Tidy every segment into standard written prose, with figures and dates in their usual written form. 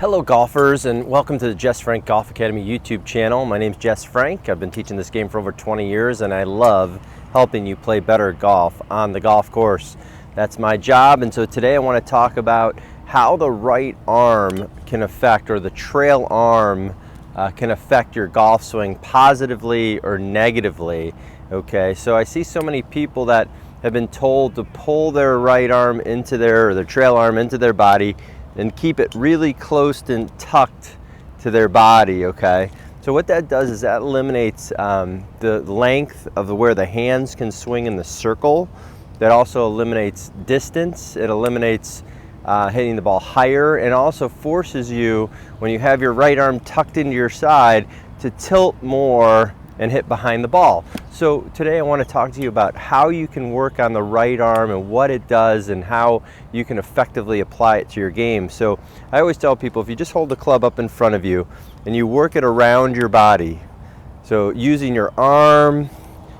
Hello golfers, and welcome to the Jess Frank Golf Academy YouTube channel. My name is Jess Frank. I've been teaching this game for over 20 years and I love helping you play better golf on the golf course. That's my job, and so today I want to talk about how the right arm can affect, or the trail arm can affect your golf swing positively or negatively. Okay, so I see so many people that have been told to pull their right arm into their trail arm into their body and keep it really close and tucked to their body. Okay, so what that does is that eliminates the length of where the hands can swing in the circle. That also eliminates distance. It eliminates hitting the ball higher, and also forces you, when you have your right arm tucked into your side, to tilt more and hit behind the ball. So today I want to talk to you about how you can work on the right arm and what it does and how you can effectively apply it to your game. So I always tell people, if you just hold the club up in front of you and you work it around your body, so using your arm,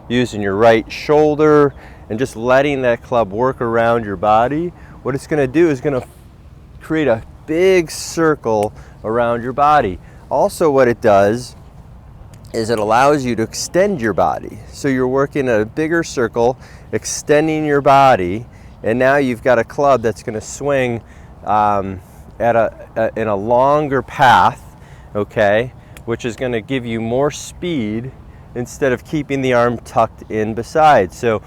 using your right shoulder, and just letting that club work around your body, what it's going to do is going to create a big circle around your body. Also, what it does is it allows you to extend your body. So you're working a bigger circle, extending your body, and now you've got a club that's going to swing in a longer path, okay, which is going to give you more speed instead of keeping the arm tucked in beside. So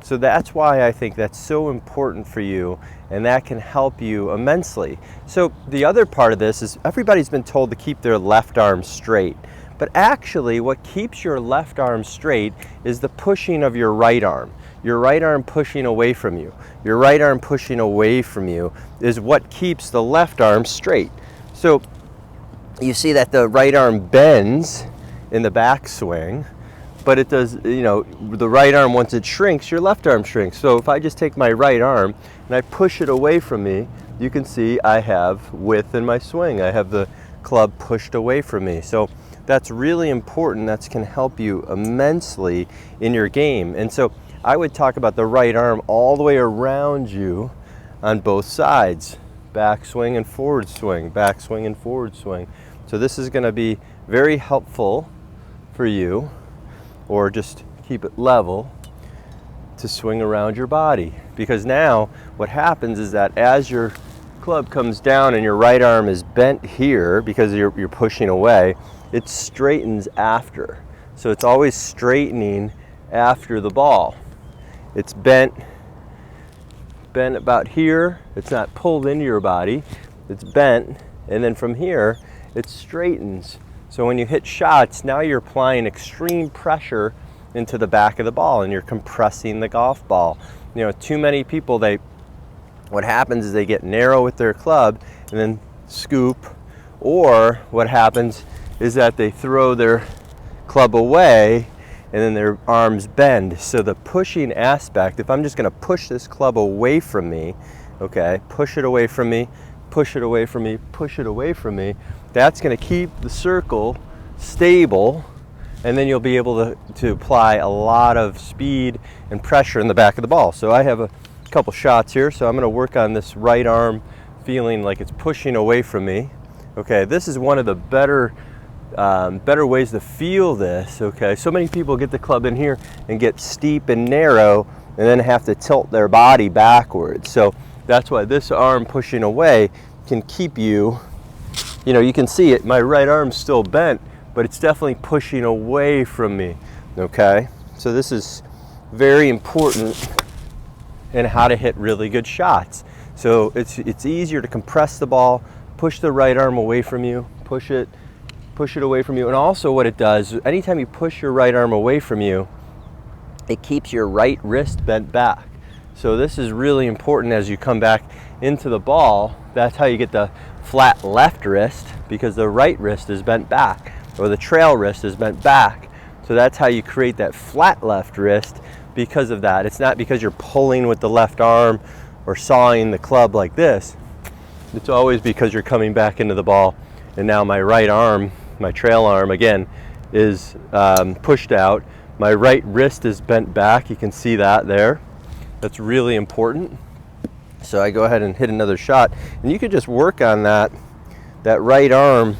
that's why I think that's so important for you, and that can help you immensely. So the other part of this is everybody's been told to keep their left arm straight. But actually, what keeps your left arm straight is the pushing of your right arm. Your right arm pushing away from you. Your right arm pushing away from you is what keeps the left arm straight. So you see that the right arm bends in the backswing, but it does, the right arm, once it shrinks, your left arm shrinks. So if I just take my right arm and I push it away from me, you can see I have width in my swing. I have the club pushed away from me. So that's really important. That can help you immensely in your game. And so I would talk about the right arm all the way around you on both sides. Back swing and forward swing, back swing and forward swing. So this is going to be very helpful for you, or just keep it level, to swing around your body. Because now what happens is that as your club comes down and your right arm is bent here because you're pushing away, it straightens after. So it's always straightening after the ball. It's bent about here. It's not pulled into your body. It's bent, and then from here it straightens. So when you hit shots, now you're applying extreme pressure into the back of the ball and you're compressing the golf ball. Too many people, what happens is they get narrow with their club and then scoop, or what happens is that they throw their club away and then their arms bend. So the pushing aspect, if I'm just going to push this club away from me, okay, push it away from me, push it away from me, push it away from me, that's going to keep the circle stable, and then you'll be able to apply a lot of speed and pressure in the back of the ball. So I have a couple shots here, so I'm going to work on this right arm feeling like it's pushing away from me. Okay, this is one of the better ways to feel this. Okay, so many people get the club in here and get steep and narrow and then have to tilt their body backwards. So that's why this arm pushing away can keep you, you can see it, my right arm's still bent, but it's definitely pushing away from me. Okay, so this is very important in how to hit really good shots. So it's easier to compress the ball, push the right arm away from you, push it away from you. And also what it does, anytime you push your right arm away from you, it keeps your right wrist bent back. So this is really important as you come back into the ball. That's how you get the flat left wrist, because the right wrist is bent back, or the trail wrist is bent back. So that's how you create that flat left wrist, because of that. It's not because you're pulling with the left arm or sawing the club like this. It's always because you're coming back into the ball, and now my right arm, my trail arm again, is pushed out. My right wrist is bent back. You can see that there. That's really important. So I go ahead and hit another shot, and you could just work on that that right arm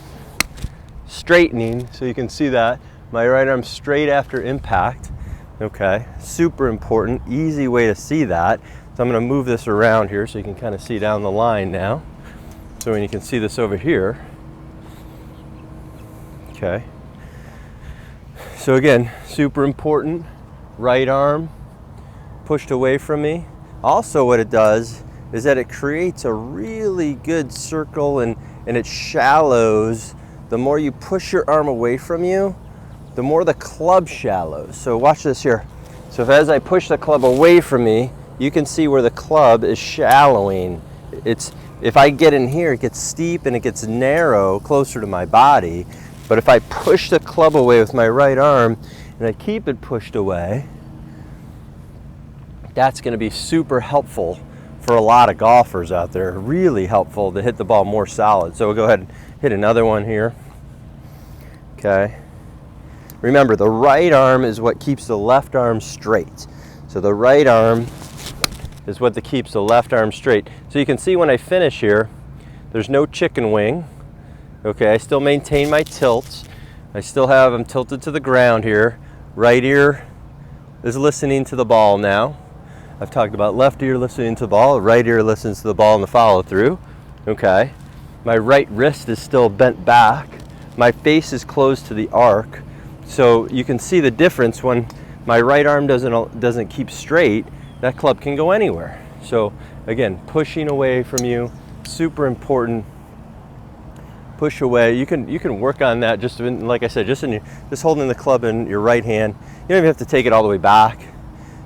straightening, so you can see that my right arm straight after impact. Okay, super important, easy way to see that. So I'm going to move this around here so you can kind of see down the line now. So when you can see this over here. Okay. So again, super important, right arm pushed away from me. Also what it does is that it creates a really good circle and it shallows. The more you push your arm away from you, the more the club shallows. So watch this here. So as I push the club away from me, you can see where the club is shallowing. If I get in here, it gets steep and it gets narrow closer to my body. But if I push the club away with my right arm and I keep it pushed away, that's going to be super helpful for a lot of golfers out there. Really helpful to hit the ball more solid. So we'll go ahead and hit another one here. Okay. Remember, the right arm is what keeps the left arm straight. So the right arm is what keeps the left arm straight. So you can see when I finish here, there's no chicken wing. Okay, I still maintain my tilts. I still have them tilted to the ground here. Right ear is listening to the ball now. I've talked about left ear listening to the ball, right ear listens to the ball in the follow through. Okay, my right wrist is still bent back. My face is closed to the arc. So you can see the difference when my right arm doesn't keep straight, that club can go anywhere. So again, pushing away from you, super important. Push away. You can work on that just in, like I said, just holding the club in your right hand. You don't even have to take it all the way back.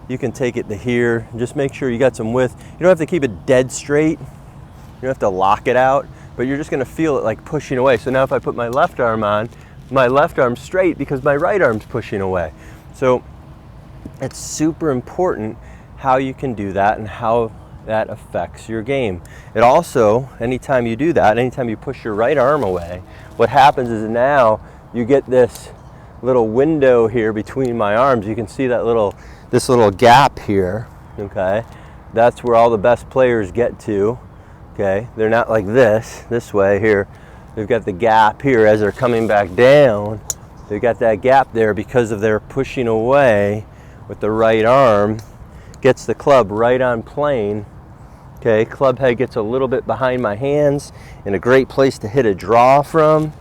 You can take it to here. Just make sure you got some width. You don't have to keep it dead straight. You don't have to lock it out, but you're just going to feel it like pushing away. So now if I put my left arm on, my left arm's straight because my right arm's pushing away. So it's super important how you can do that and how that affects your game. It also, anytime you do that, anytime you push your right arm away, what happens is now you get this little window here between my arms. You can see that this little gap here. Okay, that's where all the best players get to. Okay, they're not like this way here. They've got the gap here as they're coming back down. They've got that gap there because of their pushing away with the right arm. Gets the club right on plane. Okay, club head gets a little bit behind my hands and a great place to hit a draw from.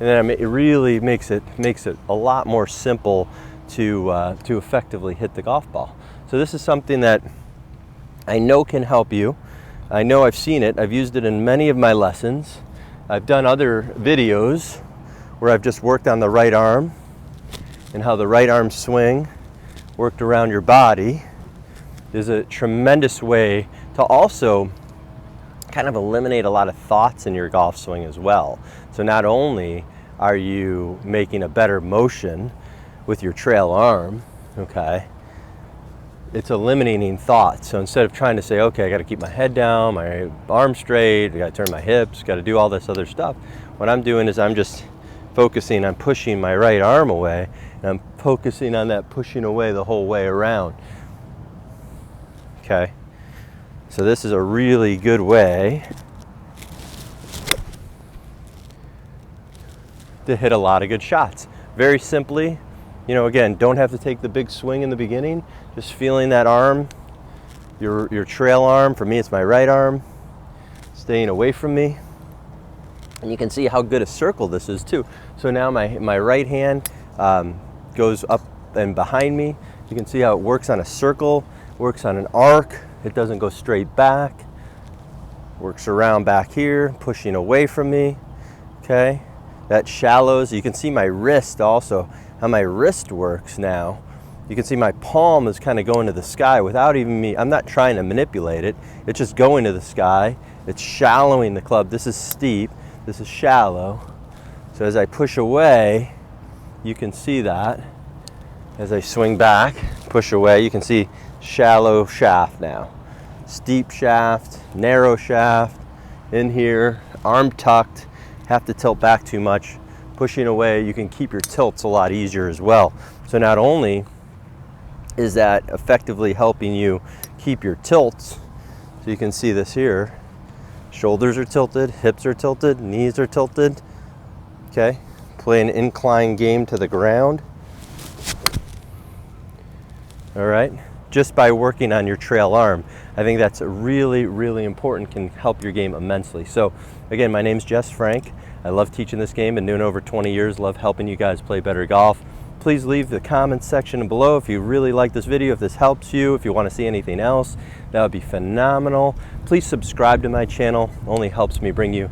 And then it really makes it a lot more simple to effectively hit the golf ball. So this is something that I know can help you. I know I've seen it. I've used it in many of my lessons. I've done other videos where I've just worked on the right arm and how the right arm swing worked around your body. Is a tremendous way to also kind of eliminate a lot of thoughts in your golf swing as well. So not only are you making a better motion with your trail arm, okay, it's eliminating thoughts. So instead of trying to say, okay, I got to keep my head down, my arm straight, I got to turn my hips, got to do all this other stuff, what I'm doing is I'm just focusing on pushing my right arm away, and I'm focusing on that pushing away the whole way around. Okay, so this is a really good way to hit a lot of good shots. Very simply, you know, again, don't have to take the big swing in the beginning. Just feeling that arm, your trail arm. For me, it's my right arm, staying away from me. And you can see how good a circle this is too. So now my right hand goes up and behind me. You can see how it works on a circle. Works on an arc. It doesn't go straight back. Works around back here, pushing away from me. Okay, that shallows. You can see my wrist also, how my wrist works now. You can see my palm is kind of going to the sky without even me. I'm not trying to manipulate it. It's just going to the sky. It's shallowing the club. This is steep. This is shallow. So as I push away, you can see that. As I swing back, push away, you can see shallow shaft now. Steep shaft, narrow shaft, in here, arm tucked, have to tilt back too much. Pushing away, you can keep your tilts a lot easier as well. So not only is that effectively helping you keep your tilts, so you can see this here, Shoulders are tilted, hips are tilted, knees are tilted. Okay, play an incline game to the ground. All right, just by working on your trail arm, I think that's really, really important, can help your game immensely. So again, my name's Jess Frank. I love teaching this game, been doing it over 20 years, love helping you guys play better golf. Please leave the comments section below if you really like this video, if this helps you, if you want to see anything else, that would be phenomenal. Please subscribe to my channel, it only helps me bring you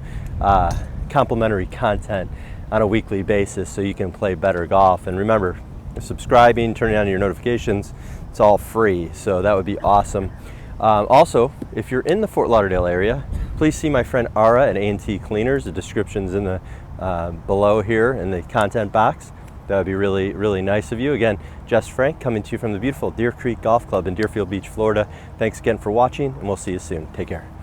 complimentary content on a weekly basis so you can play better golf. And remember, subscribing, turning on your notifications, it's all free, so that would be awesome. Also, if you're in the Fort Lauderdale area, please see my friend Ara at A&T Cleaners. The description's in the below here in the content box. That would be really, really nice of you. Again, Jess Frank coming to you from the beautiful Deer Creek Golf Club in Deerfield Beach, Florida. Thanks again for watching, and we'll see you soon. Take care.